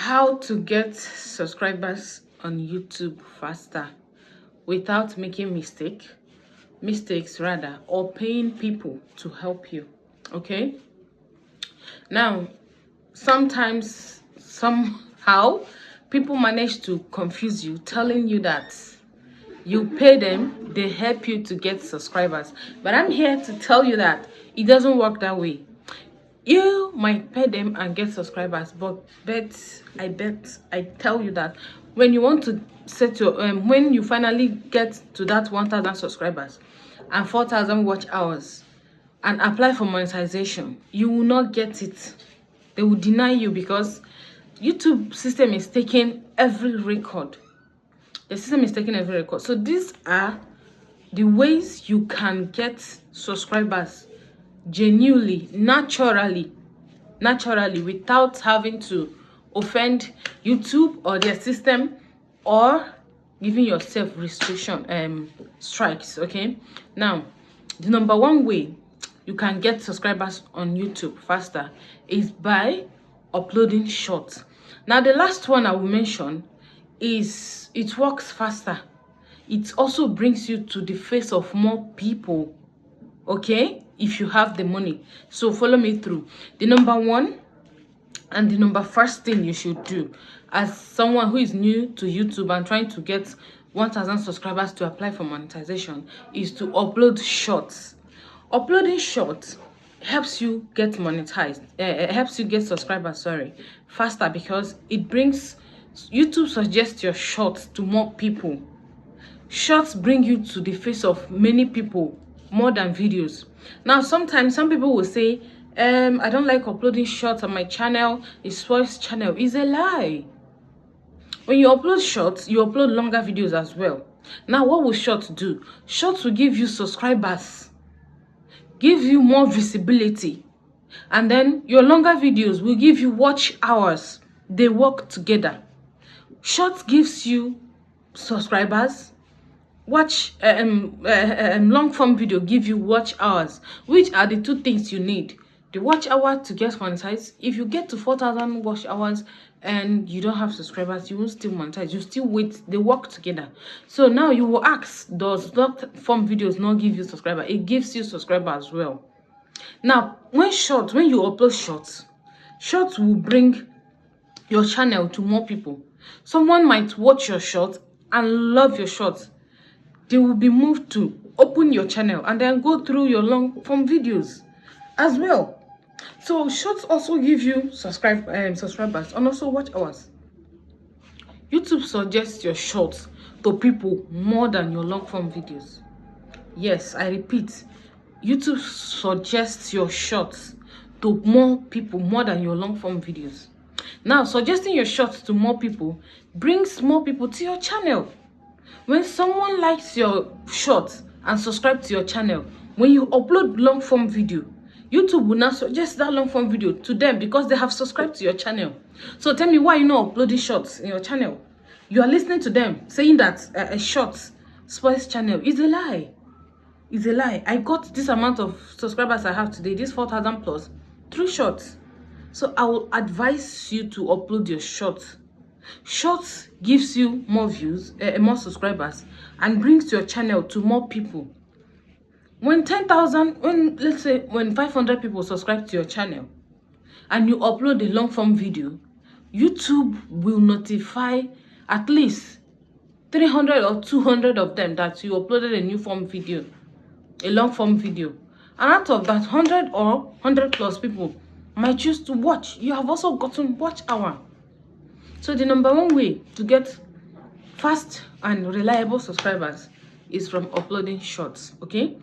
How to get subscribers on YouTube faster without making mistakes rather, or paying people to help you. Okay, now sometimes somehow people manage to confuse you, telling you that you pay them, they help you to get subscribers. But I'm here to tell you that it doesn't work that way. You might pay them and get subscribers, but I tell you that when you want to set your when you finally get to that 1,000 subscribers and 4,000 watch hours and apply for monetization, you will not get it. They will deny you because YouTube system is taking every record. The system is taking every record. So these are the ways you can get subscribers genuinely, naturally, without having to offend YouTube or their system or giving yourself restriction strikes. Okay, now the number one way you can get subscribers on YouTube faster is by uploading shorts. Now the last one I will mention is it works faster. It also brings you to the face of more people, okay, if you have the money. So follow me through. The number one and the number first thing you should do as someone who is new to YouTube and trying to get 1,000 subscribers to apply for monetization is to upload shorts. Uploading shorts helps you get monetized, helps you get subscribers, faster, because it brings YouTube suggests your shorts to more people. Shorts bring you to the face of many people more than videos. Now sometimes some people will say I don't like uploading shorts on my channel, it spoils channel. It's a lie. When you upload shorts, you upload longer videos as well. Now what will shorts do? Shorts will give you subscribers, give you more visibility, and then your longer videos will give you watch hours. They work together. Shorts gives you subscribers, long form video give you watch hours, which are the two things you need. The watch hour to get monetized. If you get to 4,000 watch hours and you don't have subscribers, you will still monetize. You still wait. They work together. So now you will ask, does long form videos not give you subscriber? It gives you subscriber as well. Now when you upload shorts will bring your channel to more people. Someone might watch your short and love your short. They will be moved to open your channel and then go through your long form videos as well. So shorts also give you subscribers and also watch hours. YouTube suggests your shorts to people more than your long form videos. Yes, I repeat, YouTube suggests your shorts to more people more than your long form videos. Now suggesting your shorts to more people brings more people to your channel. When someone likes your shorts and subscribe to your channel, when you upload long form video, YouTube will now suggest that long form video to them because they have subscribed to your channel. So tell me why you're not uploading shorts in your channel. You are listening to them saying that a short spoils channel. It's a lie. It's a lie. I got this amount of subscribers I have today, this 4,000 plus, through shorts. So I will advise you to upload your shorts. Shorts gives you more views, more subscribers, and brings your channel to more people. When 500 people subscribe to your channel and you upload a long form video, YouTube will notify at least 300 or 200 of them that you uploaded a new form video, a long form video. And out of that, 100 or 100 plus people might choose to watch. You have also gotten watch hour. So the number one way to get fast and reliable subscribers is from uploading shorts. Okay,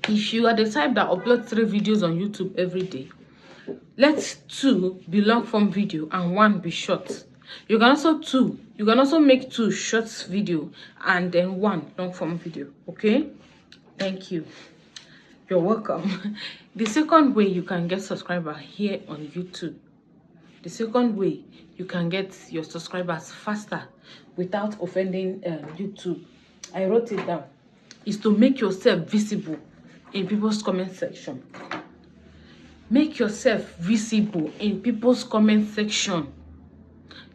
if you are the type that upload 3 videos on YouTube every day, let 2 be long form video and 1 be short. You can also make 2 shorts video and then 1 long form video. Okay, thank you, you're welcome. The second way you can get subscriber here on YouTube, the second way you can get your subscribers faster without offending YouTube, I wrote it down, is to make yourself visible in people's comment section. Make yourself visible in people's comment section.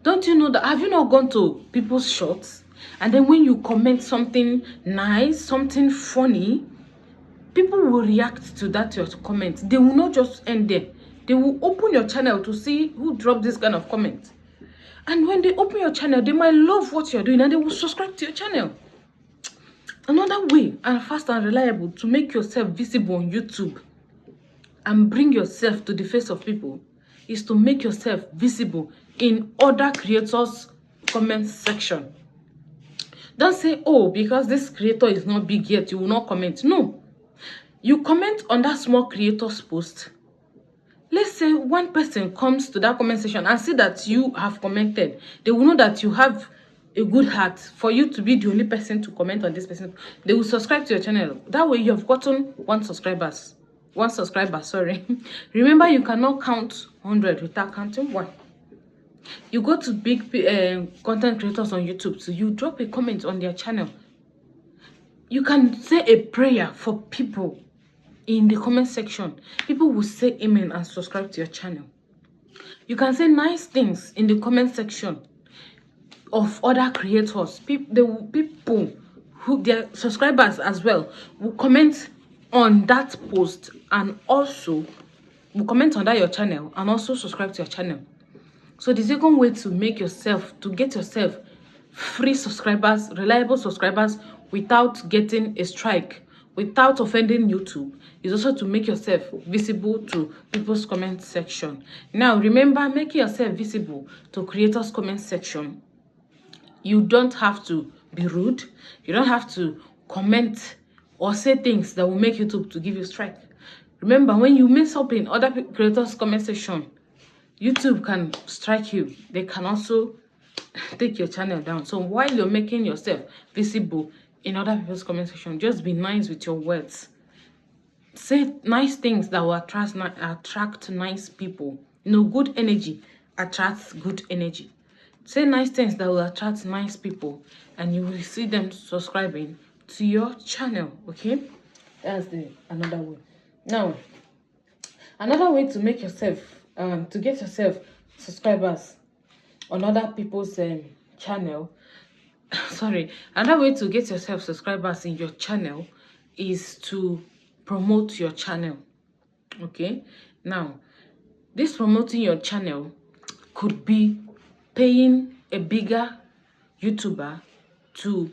Don't you know that? Have you not gone to people's shorts? And then when you comment something nice, something funny, people will react to that your comment. They will not just end there. They will open your channel to see who dropped this kind of comment. And when they open your channel, they might love what you're doing and they will subscribe to your channel. Another way and fast and reliable to make yourself visible on YouTube and bring yourself to the face of people is to make yourself visible in other creators' comment section. Don't say, oh, because this creator is not big yet, you will not comment. No. You comment on that small creator's post. Let's say one person comes to that comment section and see that you have commented. They will know that you have a good heart for you to be the only person to comment on this person. They will subscribe to your channel. That way you have gotten one subscriber, sorry. Remember, you cannot count 100 without counting one. You go to big content creators on YouTube, so you drop a comment on their channel. You can say a prayer for people in the comment section. People will say amen and subscribe to your channel. You can say nice things in the comment section of other creators. People who their subscribers as well will comment on that post and also will comment on that your channel and also subscribe to your channel. So the second way to get yourself free subscribers, reliable subscribers without getting a strike, without offending YouTube, is also to make yourself visible to people's comment section. Now remember, making yourself visible to creators' comment section, you don't have to be rude. You don't have to comment or say things that will make YouTube to give you strike. Remember, when you mess up in other creators' comment section, YouTube can strike you. They can also take your channel down. So while you're making yourself visible in other people's comment section, just be nice with your words. Say nice things that will attract nice people. You know, good energy attracts good energy. Say nice things that will attract nice people, and you will see them subscribing to your channel. Okay, that's another way. Now, another way to make yourself to get yourself subscribers on other people's channel. Sorry, another way to get yourself subscribers in your channel is to promote your channel. Okay, now this promoting your channel could be paying a bigger YouTuber to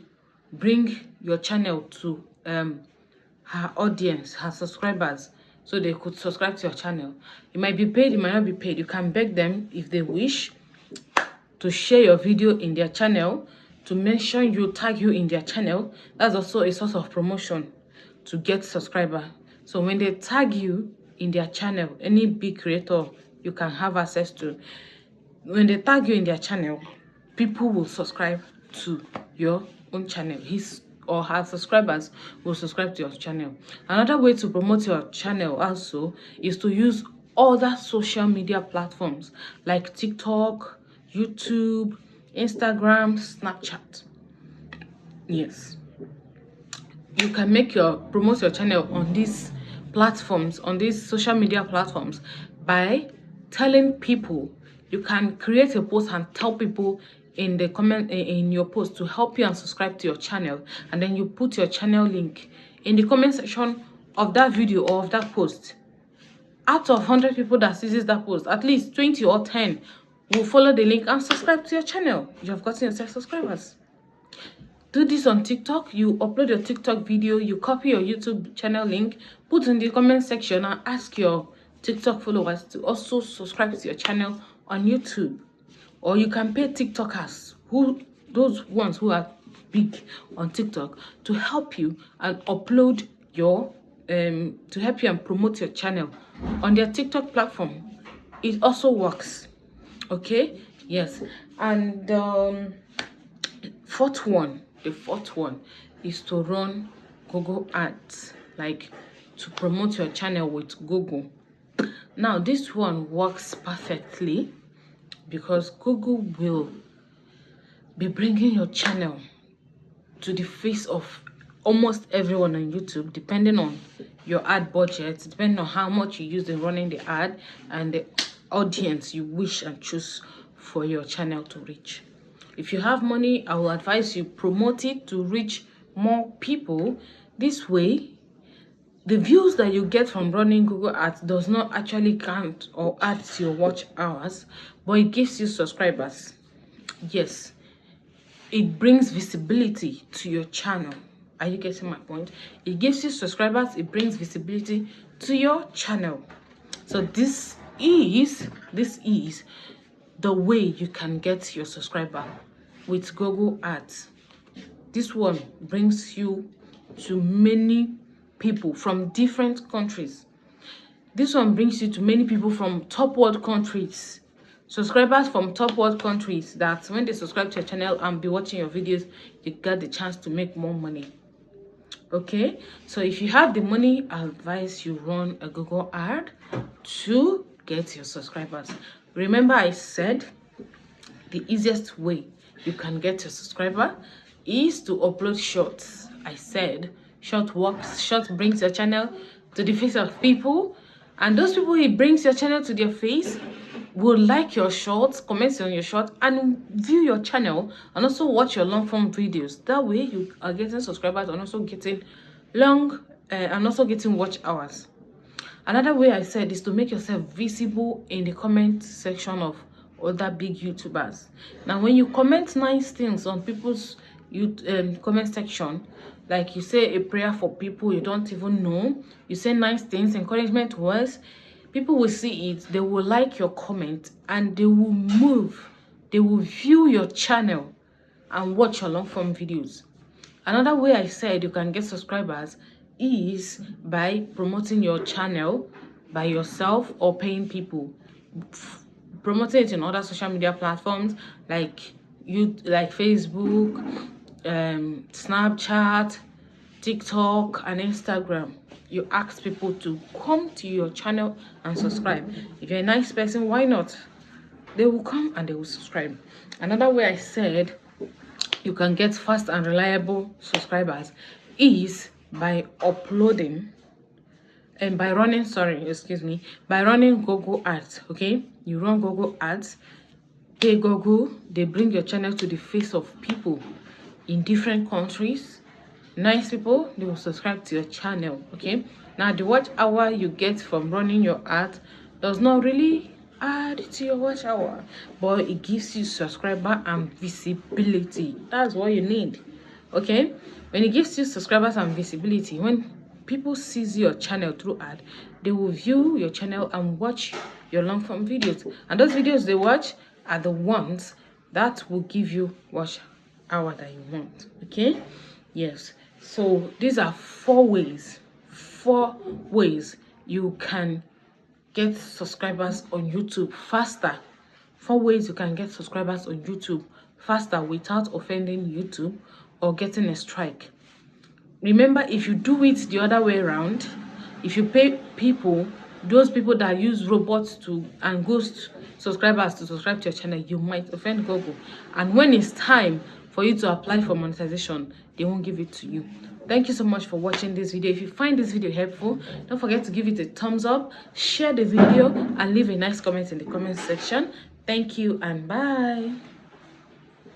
bring your channel to her audience, her subscribers, so they could subscribe to your channel. It might be paid, it might not be paid. You can beg them if they wish to share your video in their channel, to mention you, tag you in their channel. That's also a source of promotion to get subscriber. So when they tag you in their channel, any big creator you can have access to, when they tag you in their channel, people will subscribe to your own channel. His or her subscribers will subscribe to your channel. Another way to promote your channel also is to use other social media platforms like TikTok, YouTube, Instagram, Snapchat. Yes, you can promote your channel on these platforms, on these social media platforms, by telling people. You can create a post and tell people in the comment in your post to help you and subscribe to your channel, and then you put your channel link in the comment section of that video or of that post. Out of 100 people that sees that post, at least 20 or 10 will follow the link and subscribe to your channel. You have gotten yourself subscribers. Do this on TikTok. You upload your TikTok video, you copy your YouTube channel link, put in the comment section and ask your TikTok followers to also subscribe to your channel on YouTube. Or you can pay TikTokers, those ones who are big on TikTok, to help you and upload your to help you and promote your channel on their TikTok platform. It also works. Okay, yes. And the fourth one is to run Google Ads, like to promote your channel with Google. Now this one works perfectly because Google will be bringing your channel to the face of almost everyone on YouTube, depending on your ad budget, depending on how much you use in running the ad and the audience you wish and choose for your channel to reach. If you have money, I will advise you promote it to reach more people. This way, the views that you get from running Google Ads does not actually count or add to your watch hours, but it gives you subscribers. Yes, it brings visibility to your channel. Are you getting my point? It gives you subscribers, it brings visibility to your channel. So this is the way you can get your subscriber with Google Ads. This one brings you to many people from different countries. This one brings you to many people from top world countries. Subscribers from top world countries that when they subscribe to your channel and be watching your videos, you get the chance to make more money. Okay, so if you have the money, I advise you run a Google ad to get your subscribers. Remember, I said the easiest way you can get your subscriber is to upload shorts. I said short works, short brings your channel to the face of people, and those people it brings your channel to their face will like your shorts, comment on your short, and view your channel and also watch your long form videos. That way you are getting subscribers and also getting watch hours. Another way I said is to make yourself visible in the comment section of other big YouTubers. Now when you comment nice things on people's comment section, like you say a prayer for people you don't even know, you say nice things, encouragement words, people will see it, they will like your comment, and they will view your channel and watch your long form videos. Another way I said you can get subscribers is by promoting your channel by yourself or paying people. Promoting it in other social media platforms like Facebook, Snapchat, TikTok, and Instagram. You ask people to come to your channel and subscribe. If you're a nice person, why not? They will come and they will subscribe. Another way I said you can get fast and reliable subscribers is by uploading and by running Google Ads. Okay, you run Google Ads, pay Google, they bring your channel to the face of people in different countries. Nice people, they will subscribe to your channel. Okay, now the watch hour you get from running your ad does not really add to your watch hour, but it gives you subscriber and visibility. That's what you need. Okay, when it gives you subscribers and visibility, when people sees your channel through ad, they will view your channel and watch your long form videos, and those videos they watch are the ones that will give you watch hour that you want. Okay, yes, so these are four ways you can get subscribers on YouTube faster. 4 ways you can get subscribers on YouTube faster without offending YouTube or getting a strike. Remember, if you do it the other way around, if you pay people, those people that use robots and ghost subscribers to subscribe to your channel, you might offend Google. And when it's time for you to apply for monetization, they won't give it to you. Thank you so much for watching this video. If you find this video helpful, don't forget to give it a thumbs up, share the video, and leave a nice comment in the comment section. Thank you and bye.